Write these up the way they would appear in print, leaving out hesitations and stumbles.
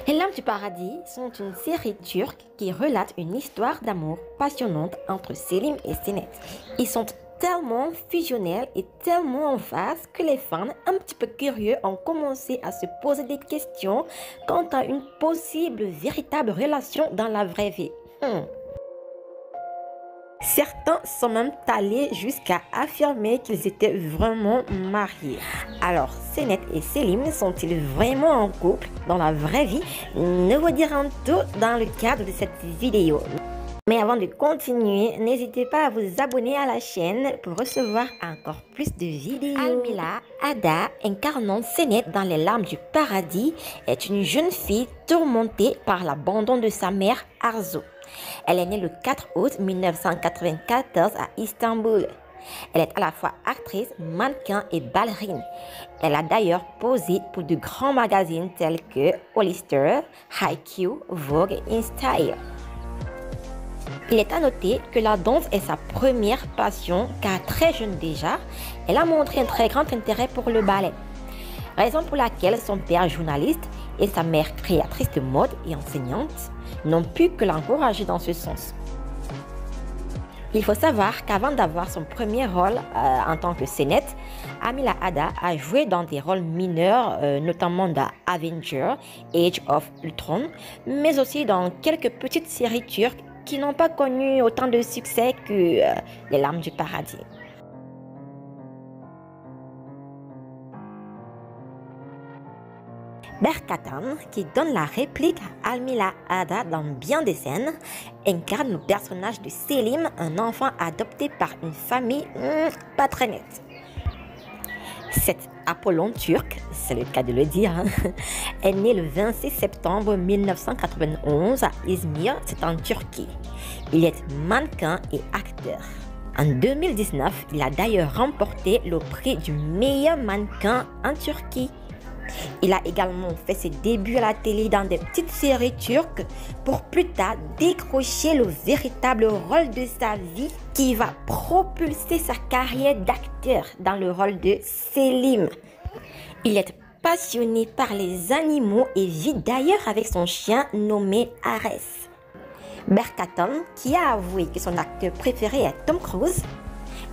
Les Larmes du Paradis sont une série turque qui relate une histoire d'amour passionnante entre Selim et Senet. Ils sont tellement fusionnels et tellement en phase que les fans un petit peu curieux ont commencé à se poser des questions quant à une possible véritable relation dans la vraie vie. Certains sont même allés jusqu'à affirmer qu'ils étaient vraiment mariés. Alors, Senet et Selim sont-ils vraiment en couple dans la vraie vie? Nous vous dirons tout dans le cadre de cette vidéo. Mais avant de continuer, n'hésitez pas à vous abonner à la chaîne pour recevoir encore plus de vidéos. Almila Ada, incarnant Senet dans Les Larmes du Paradis, est une jeune fille tourmentée par l'abandon de sa mère Arzu. Elle est née le 4 août 1994 à Istanbul. Elle est à la fois actrice, mannequin et ballerine. Elle a d'ailleurs posé pour de grands magazines tels que Hollister, HiQ, Vogue et InStyle. Il est à noter que la danse est sa première passion car très jeune déjà, elle a montré un très grand intérêt pour le ballet. Raison pour laquelle son père journaliste et sa mère créatrice de mode et enseignante n'ont pu que l'encourager dans ce sens. Il faut savoir qu'avant d'avoir son premier rôle en tant que Senet, Almila Ada a joué dans des rôles mineurs, notamment dans Avengers, Age of Ultron, mais aussi dans quelques petites séries turques qui n'ont pas connu autant de succès que Les Larmes du Paradis. Berk Atan, qui donne la réplique à Almila Ada dans bien des scènes, incarne le personnage de Selim, un enfant adopté par une famille pas très nette. Cet Apollon turc, c'est le cas de le dire, est né le 26 septembre 1991 à Izmir, c'est en Turquie. Il est mannequin et acteur. En 2019, il a d'ailleurs remporté le prix du meilleur mannequin en Turquie. Il a également fait ses débuts à la télé dans des petites séries turques pour plus tard décrocher le véritable rôle de sa vie qui va propulser sa carrière d'acteur dans le rôle de Selim. Il est passionné par les animaux et vit d'ailleurs avec son chien nommé Ares. Berk Atan, qui a avoué que son acteur préféré est Tom Cruise,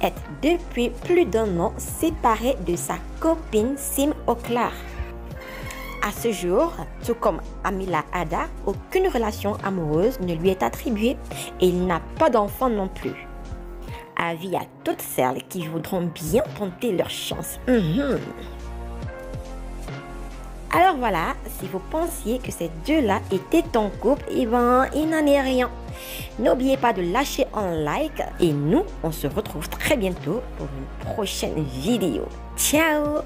est depuis plus d'1 an séparé de sa copine Sim Oklar. À ce jour, tout comme Almila Ada, aucune relation amoureuse ne lui est attribuée et il n'a pas d'enfant non plus. Avis à toutes celles qui voudront bien tenter leur chance. Alors voilà, si vous pensiez que ces deux-là étaient en couple, eh ben, il n'en est rien. N'oubliez pas de lâcher un like et nous, on se retrouve très bientôt pour une prochaine vidéo. Ciao!